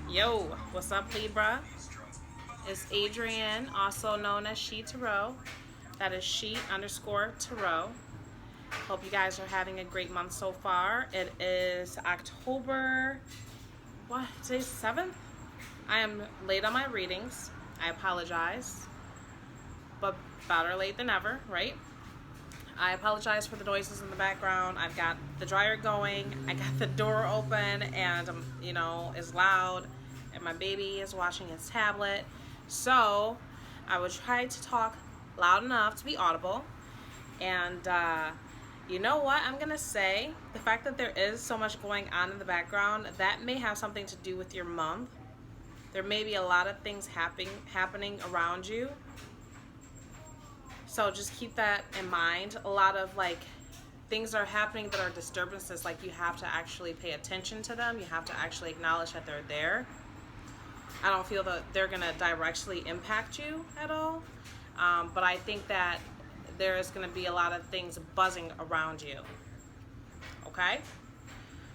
Yo, what's up, Libra? It's Adrienne, also known as She Tarot. That is She underscore Tarot. Hope you guys are having a great month so far. It is October, what, today's 7th? I am late on my readings. I apologize, but better late than never, right? I apologize for the noises in the background. I've got the dryer going. I got the door open and, it's loud. And my baby is watching his tablet. So I would try to talk loud enough to be audible. And you know what I'm going to say? The fact that there is so much going on in the background, that may have something to do with your month. There may be a lot of things happening around you. So just keep that in mind. A lot of things are happening that are disturbances. Like you have to actually pay attention to them. You have to actually acknowledge that they're there. I don't feel that they're going to directly impact you at all. But I think that there is going to be a lot of things buzzing around you. Okay?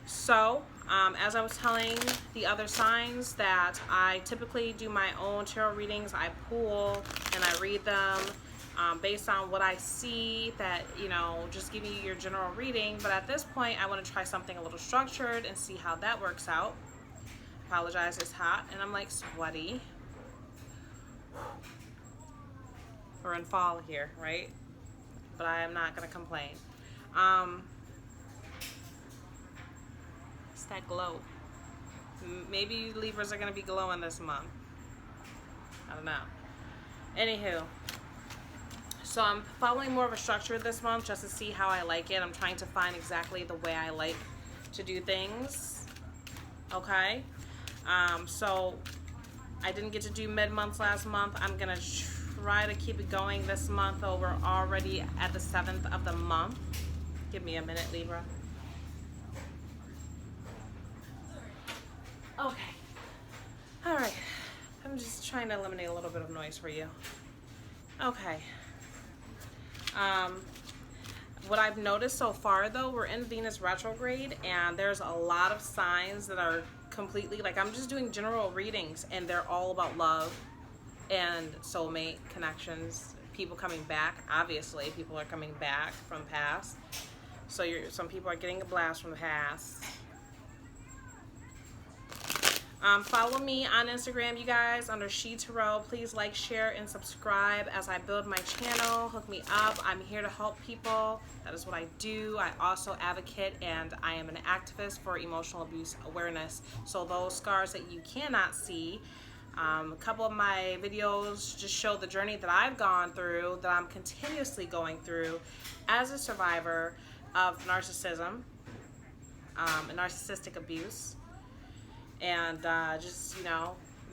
So, as I was telling the other signs that I typically do my own tarot readings. I pull and I read them. Based on what I see, that, just giving you your general reading. But at this point, I want to try something a little structured and see how that works out. Apologize, it's hot and I'm sweaty. We're in fall here, right? But I am not going to complain. It's that glow. Maybe Libras are going to be glowing this month. I don't know. Anywho. So I'm following more of a structure this month just to see how I like it. I'm trying to find exactly the way I like to do things. Okay? So I didn't get to do mid-months last month. I'm going to try to keep it going this month. Though we're already at the 7th of the month. Give me a minute, Libra. Okay. All right. I'm just trying to eliminate a little bit of noise for you. Okay. What I've noticed so far, though, we're in Venus retrograde, and there's a lot of signs that are completely, I'm just doing general readings, and they're all about love and soulmate connections, people coming back. Obviously, people are coming back from the past. So some people are getting a blast from the past. Follow me on Instagram, you guys, under She Tarot. Please like, share, and subscribe as I build my channel. Hook me up. I'm here to help people. That is what I do. I also advocate, and I am an activist for emotional abuse awareness. So those scars that you cannot see, a couple of my videos just show the journey that I've gone through, that I'm continuously going through as a survivor of narcissism and narcissistic abuse. And just,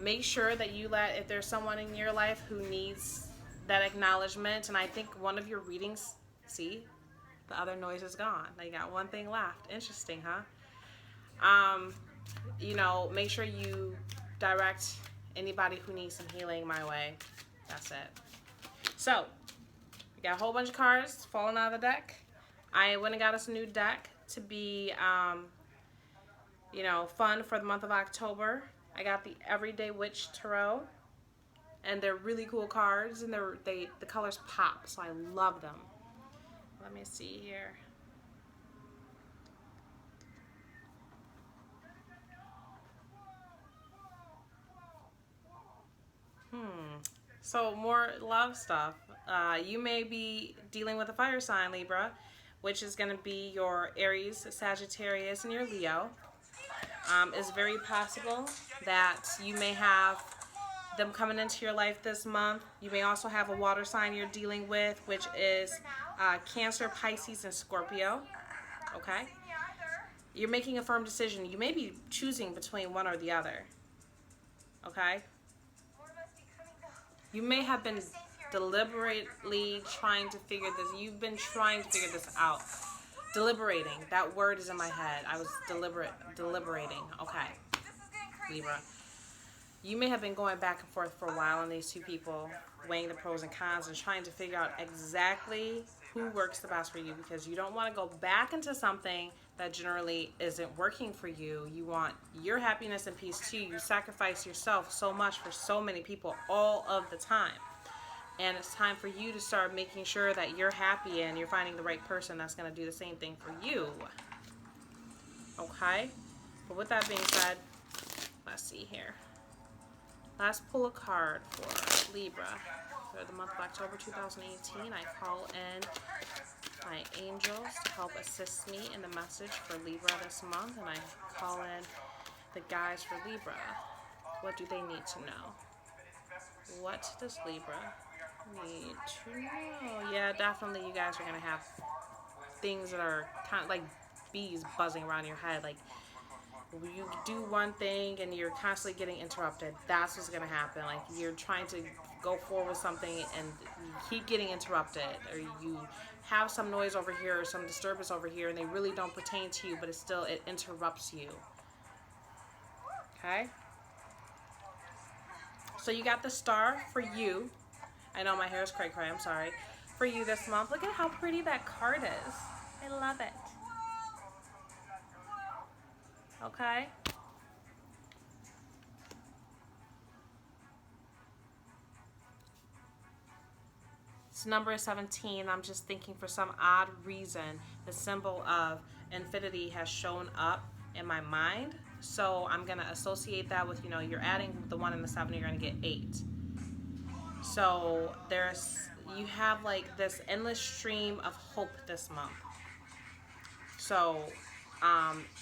make sure that if there's someone in your life who needs that acknowledgement. And I think one of your readings, see, the other noise is gone. Now you got one thing left. Interesting, huh? Make sure you direct anybody who needs some healing my way. That's it. So, we got a whole bunch of cards falling out of the deck. I went and got us a new deck to be... fun for the month of October. I got the Everyday Witch Tarot, and they're really cool cards, and the colors pop, so I love them. Let me see here. So more love stuff. You may be dealing with a fire sign, Libra, which is going to be your Aries, Sagittarius, and your Leo. It's very possible that you may have them coming into your life this month. You may also have a water sign you're dealing with, which is Cancer, Pisces, and Scorpio. Okay? You're making a firm decision. You may be choosing between one or the other. Okay? You may have been deliberately trying to figure this. You've been trying to figure this out. Deliberating. That word is in my head. I was deliberating. Okay. Libra. You may have been going back and forth for a while on these two people, weighing the pros and cons and trying to figure out exactly who works the best for you, because you don't want to go back into something that generally isn't working for you. You want your happiness and peace too. You sacrifice yourself so much for so many people all of the time. And it's time for you to start making sure that you're happy and you're finding the right person that's going to do the same thing for you. Okay? But with that being said, let's see here. Let's pull a card for Libra for the month of October 2018. I call in my angels to help assist me in the message for Libra this month. And I call in the guides for Libra. What do they need to know? What does Libra need to know? Yeah, definitely you guys are going to have things that are kind of like bees buzzing around your head. Like, you do one thing and you're constantly getting interrupted. That's what's going to happen. Like, you're trying to go forward with something and you keep getting interrupted, or you have some noise over here or some disturbance over here and they really don't pertain to you, but it interrupts you. Okay? So you got the star for you. I know my hair is cray cray, I'm sorry. For you this month. Look at how pretty that card is. I love it. Okay? This number is 17. I'm just thinking for some odd reason, the symbol of infinity has shown up in my mind. So I'm going to associate that with, you're adding the 1 and the 7, you're going to get 8. So you have like this endless stream of hope this month. So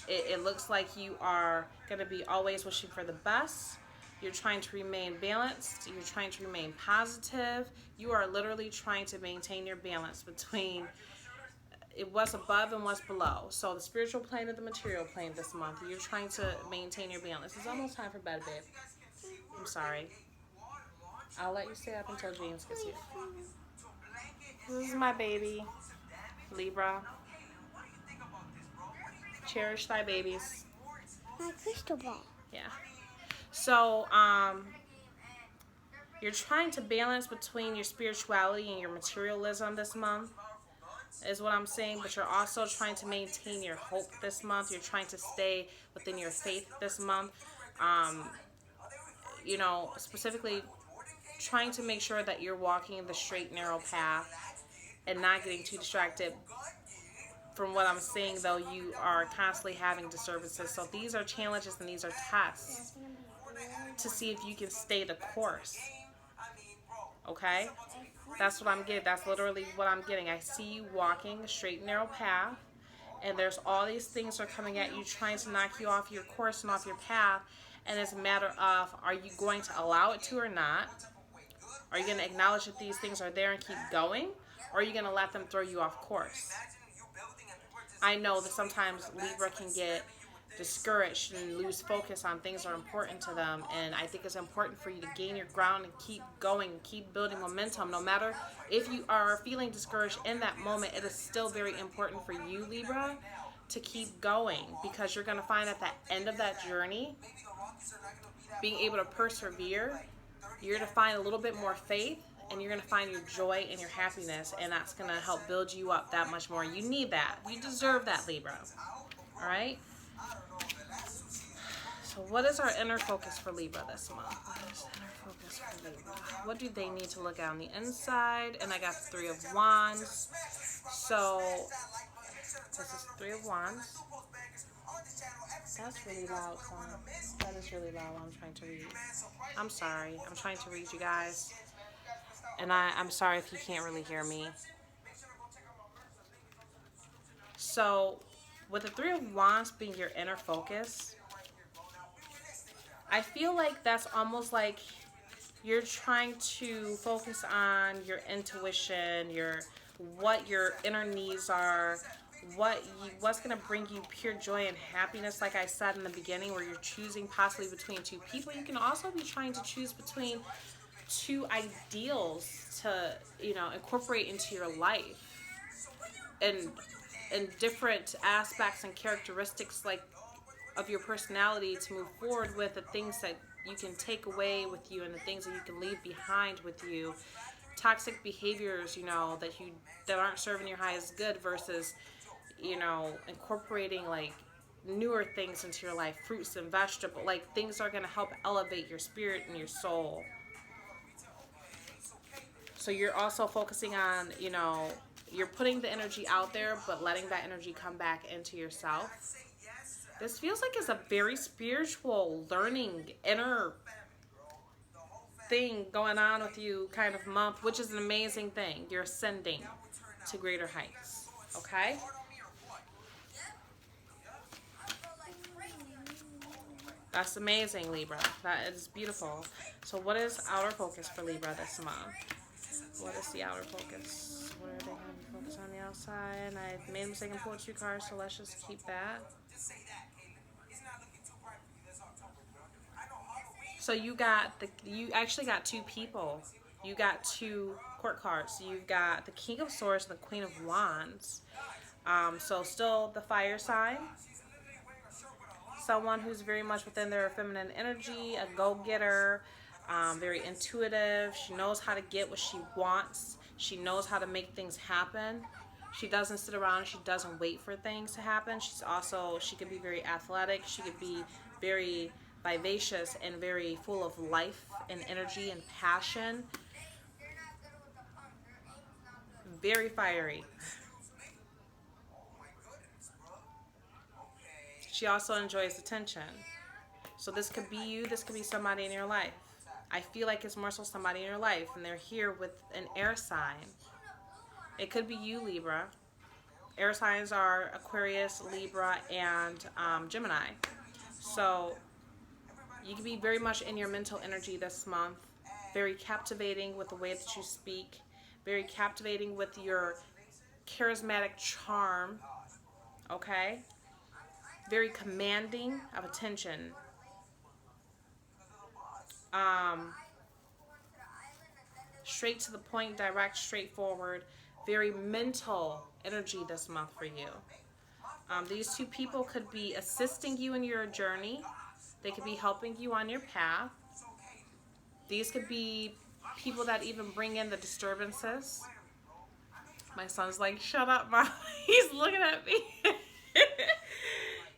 it looks like you are going to be always wishing for the best. You're trying to remain balanced. You're trying to remain positive. You are literally trying to maintain your balance between what's above and what's below. So the spiritual plane and the material plane this month. You're trying to maintain your balance. It's almost time for bed, babe. I'm sorry. I'll let you stay up until James gets here. This is my baby, Libra. Cherish thy babies. My crystal ball. Yeah. So, you're trying to balance between your spirituality and your materialism this month, is what I'm saying. But you're also trying to maintain your hope this month. You're trying to stay within your faith this month. Specifically trying to make sure that you're walking the straight, narrow path and not getting too distracted. From what I'm saying, though, you are constantly having disturbances. So these are challenges and these are tests to see if you can stay the course. Okay? That's what I'm getting. That's literally what I'm getting. I see you walking a straight, narrow path, and there's all these things that are coming at you, trying to knock you off your course and off your path. And it's a matter of, are you going to allow it to or not? Are you going to acknowledge that these things are there and keep going? Or are you going to let them throw you off course? I know that sometimes Libra can get discouraged and lose focus on things that are important to them, and I think it's important for you to gain your ground and keep going, keep building momentum. No matter if you are feeling discouraged in that moment, it is still very important for you, Libra, to keep going, because you're going to find at the end of that journey, being able to persevere, you're going to find a little bit more faith, and you're going to find your joy and your happiness, and that's going to help build you up that much more. You need that. You deserve that, Libra. All right? So what is our inner focus for Libra this month? What is inner focus for Libra? What do they need to look at on the inside? And I got the 3 of Wands. So this is 3 of Wands. That's really loud, son. That is really loud. I'm trying to read. I'm sorry. I'm trying to read, you guys. And I'm sorry if you can't really hear me. So, with the 3 of Wands being your inner focus, I feel like that's almost like you're trying to focus on your intuition, what your inner needs are, what's going to bring you pure joy and happiness, like I said in the beginning, where you're choosing possibly between 2 people. You can also be trying to choose between 2 ideals to, incorporate into your life, and different aspects and characteristics of your personality to move forward with, the things that you can take away with you and the things that you can leave behind with you toxic behaviors, you know, that aren't serving your highest good versus, you know, incorporating like newer things into your life, fruits and vegetables, like things are going to help elevate your spirit and your soul. So you're also focusing on, you know, you're putting the energy out there, but letting that energy come back into yourself. This feels like it's a very spiritual, learning, inner thing going on with you kind of month, which is an amazing thing. You're ascending to greater heights. Okay? That's amazing, Libra. That is beautiful. So what is outer focus for Libra this month? What is the outer focus? What are they going to be focused on the outside? I made a mistake and pulled 2 cards, so let's just keep that. So you actually got 2 people. You got 2 court cards. You've got the King of Swords and the Queen of Wands. So still the fire sign. Someone who's very much within their feminine energy, a go-getter, very intuitive. She knows how to get what she wants. She knows how to make things happen. She doesn't sit around. She doesn't wait for things to happen. She could be very athletic. She could be very vivacious and very full of life and energy and passion. Very fiery. She also enjoys attention. So this could be you. This could be somebody in your life. I feel like it's more so somebody in your life, and they're here with an air sign. It could be you, Libra. Air signs are Aquarius, Libra, and Gemini. So you can be very much in your mental energy this month. Very captivating with the way that you speak. Very captivating with your charismatic charm. Okay? Very commanding of attention. Straight to the point, direct, straightforward. Very mental energy this month for you. These 2 people could be assisting you in your journey. They could be helping you on your path. These could be people that even bring in the disturbances. My son's like, shut up, Mom. He's looking at me.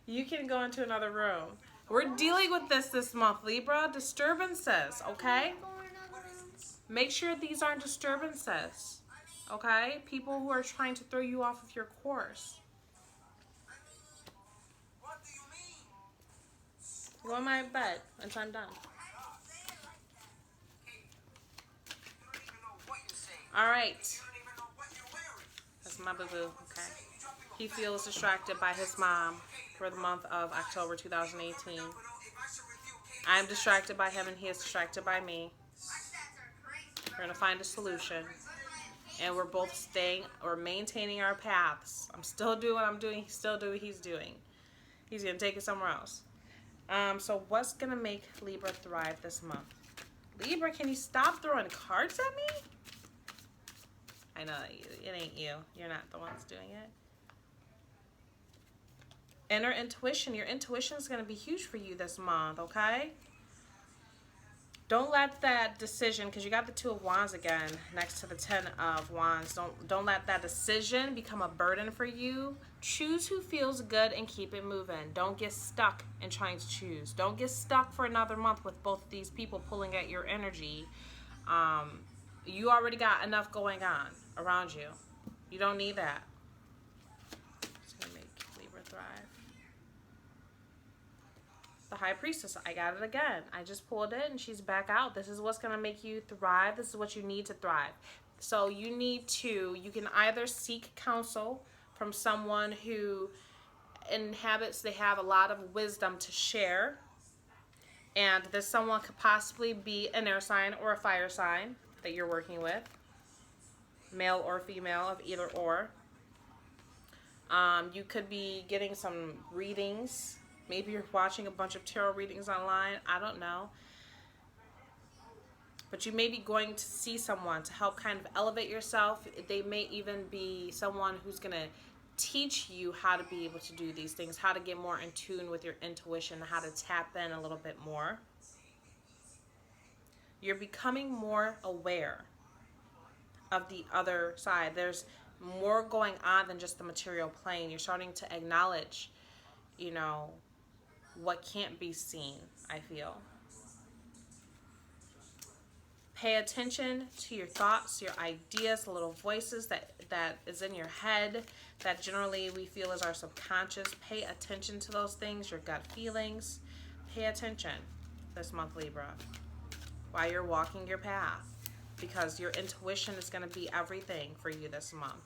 You can go into another room. We're dealing with this month, Libra. Disturbances, okay? Make sure these aren't disturbances, okay? People who are trying to throw you off of your course. Go in my bed until I'm done. All right. That's my boo-boo, okay? He feels distracted by his mom for the month of October 2018. I'm distracted by him and he is distracted by me. We're going to find a solution. And we're both maintaining our paths. I'm still doing what I'm doing. He's still doing what he's doing. He's going to take it somewhere else. So what's going to make Libra thrive this month? Libra, can you stop throwing cards at me? I know it ain't you. You're not the ones doing it. Inner intuition. Your intuition is going to be huge for you this month, okay? Don't let that decision, because you got the 2 of Wands again next to the 10 of Wands. Don't let that decision become a burden for you. Choose who feels good and keep it moving. Don't get stuck in trying to choose. Don't get stuck for another month with both of these people pulling at your energy. You already got enough going on around you. You don't need that. It's going to make Libra thrive. The High Priestess. I got it again. I just pulled it and she's back out. This is what's going to make you thrive. This is what you need to thrive. So you can either seek counsel from someone who they have a lot of wisdom to share. And this someone could possibly be an air sign or a fire sign that you're working with. Male or female, of either or. You could be getting some readings. Maybe you're watching a bunch of tarot readings online. I don't know. But you may be going to see someone to help kind of elevate yourself. They may even be someone who's going to teach you how to be able to do these things, how to get more in tune with your intuition, how to tap in a little bit more. You're becoming more aware. of the other side. There's more going on than just the material plane. You're starting to acknowledge, you know, what can't be seen, I feel. Pay attention to your thoughts, your ideas, the little voices that is in your head that generally we feel is our subconscious. Pay attention to those things, your gut feelings. Pay attention this month, Libra, while you're walking your path, because your intuition is going to be everything for you this month.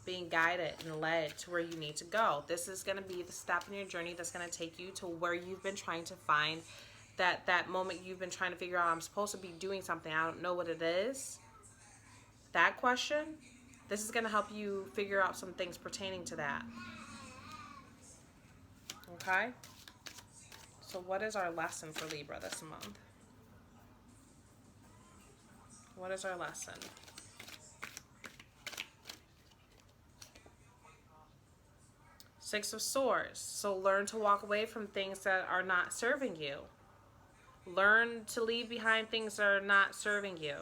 Being guided and led to where you need to go. This is going to be the step in your journey that's going to take you to where you've been trying to find that moment you've been trying to figure out, I'm supposed to be doing something, I don't know what it is. That question, this is going to help you figure out some things pertaining to that. Okay? So what is our lesson for Libra this month? What is our lesson? Six of Swords. So learn to walk away from things that are not serving you. Learn to leave behind things that are not serving you.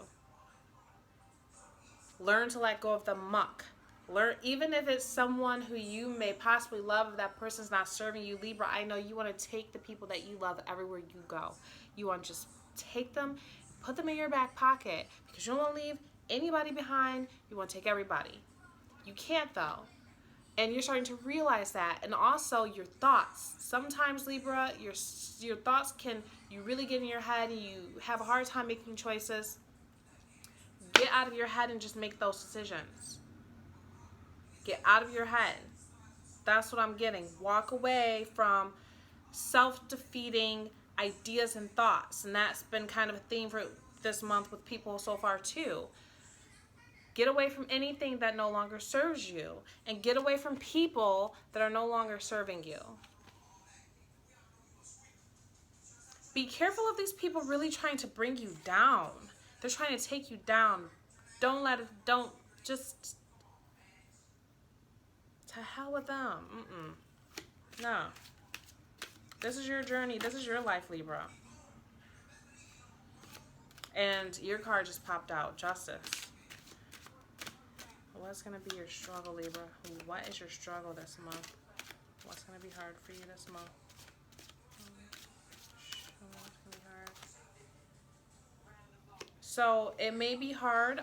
Learn to let go of the muck. Learn, even if it's someone who you may possibly love, if that person's not serving you, Libra, I know you want to take the people that you love everywhere you go. You want to just take them, put them in your back pocket, because you don't want to leave anybody behind. You want to take everybody. You can't, though. And you're starting to realize that. And also your thoughts. Sometimes, Libra, your thoughts can, you really get in your head and you have a hard time making choices. Get out of your head and just make those decisions. Get out of your head. That's what I'm getting. Walk away from self-defeating ideas and thoughts. And that's been kind of a theme for this month with people so far too. Get away from anything that no longer serves you, and get away from people that are no longer serving you. Be careful of these people really trying to bring you down. They're trying to take you down. Just to hell with them. No. This is your journey. This is your life, Libra. And your card just popped out, Justice. What's going to be your struggle, Libra? What is your struggle this month? What's going to be hard for you this month? So it may be hard.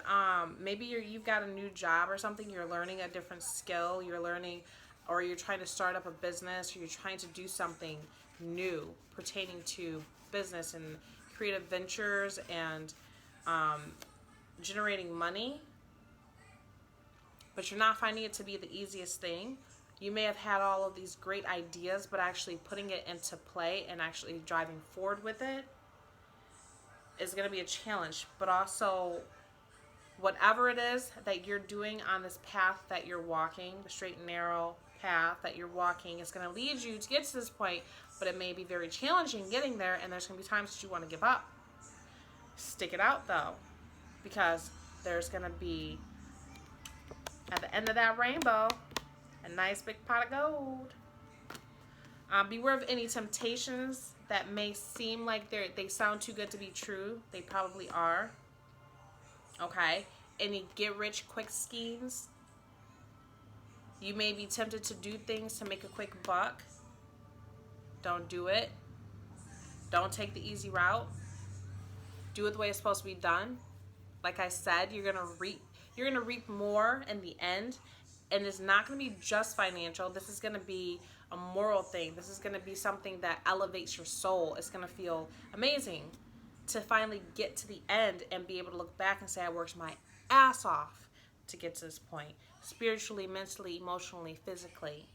Maybe you've got a new job or something. You're learning a different skill. You're learning, or you're trying to start up a business, or you're trying to do something new pertaining to business and creative ventures and generating money. But you're not finding it to be the easiest thing. You may have had all of these great ideas, but actually putting it into play and actually driving forward with it is going to be a challenge. But also, whatever it is that you're doing on this path that you're walking, the straight and narrow path that you're walking, is going to lead you to get to this point, but it may be very challenging getting there, and there's going to be times that you want to give up. Stick it out, though, because there's going to be, at the end of that rainbow, a nice big pot of gold. Beware of any temptations that may seem like they sound too good to be true. They probably are. Okay? Any get-rich-quick schemes. You may be tempted to do things to make a quick buck. Don't do it. Don't take the easy route. Do it the way it's supposed to be done. Like I said, you're gonna reap more in the end, and it's not gonna be just financial. This is gonna be a moral thing. This is gonna be something that elevates your soul. It's gonna feel amazing to finally get to the end and be able to look back and say, I worked my ass off to get to this point, spiritually, mentally, emotionally, physically.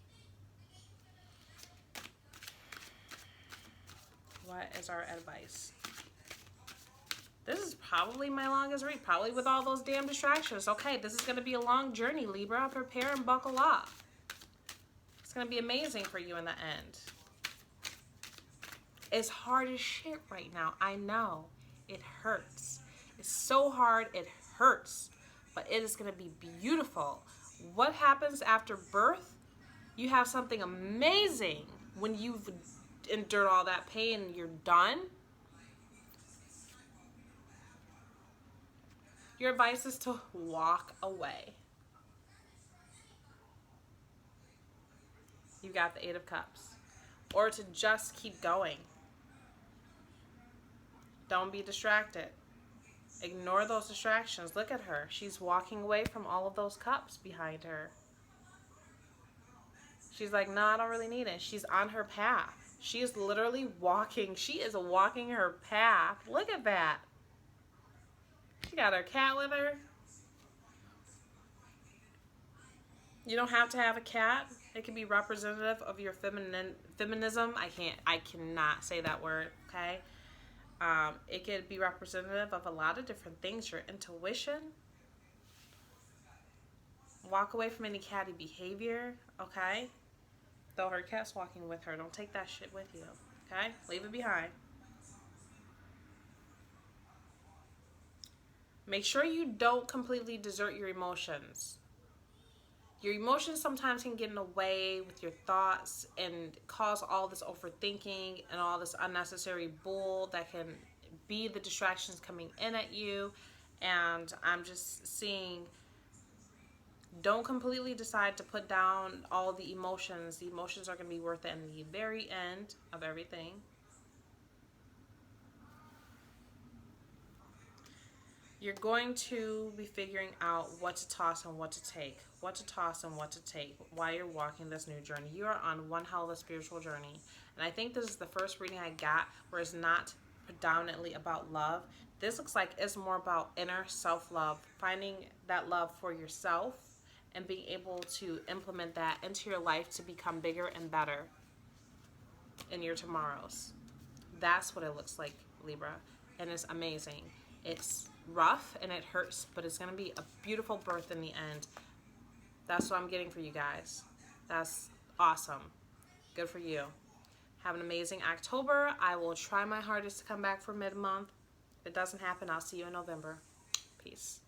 What is our advice? This is probably my longest read, probably with all those damn distractions. Okay, this is going to be a long journey, Libra. Prepare and buckle up. It's going to be amazing for you in the end. It's hard as shit right now. I know. It hurts. It's so hard, it hurts. But it is going to be beautiful. What happens after birth? You have something amazing when you've endured all that pain and you're done. Your advice is to walk away. You got the Eight of Cups. Or to just keep going. Don't be distracted. Ignore those distractions. Look at her. She's walking away from all of those cups behind her. She's like, no, I don't really need it. She's on her path. She is literally walking. She is walking her path. Look at that. She got her cat with her. You don't have to have a cat. It can be representative of your feminism. I cannot say that word, okay? It could be representative of a lot of different things. Your intuition. Walk away from any catty behavior, okay? Though her cat's walking with her. Don't take that shit with you, okay? Leave it behind. Make sure you don't completely desert your emotions. Your emotions sometimes can get in the way with your thoughts and cause all this overthinking and all this unnecessary bull that can be the distractions coming in at you. And I'm just seeing, don't completely decide to put down all the emotions. The emotions are going to be worth it in the very end of everything. You're going to be figuring out what to toss and what to take. What to toss and what to take while you're walking this new journey. You are on one hell of a spiritual journey. And I think this is the first reading I got where it's not predominantly about love. This looks like it's more about inner self-love. Finding that love for yourself and being able to implement that into your life to become bigger and better in your tomorrows. That's what it looks like, Libra. And it's amazing. It's rough and it hurts, but it's going to be a beautiful birth in the end. That's what I'm getting for you guys. That's awesome. Good for you. Have an amazing October. I will try my hardest to come back for mid-month. If it doesn't happen, I'll see you in November. Peace.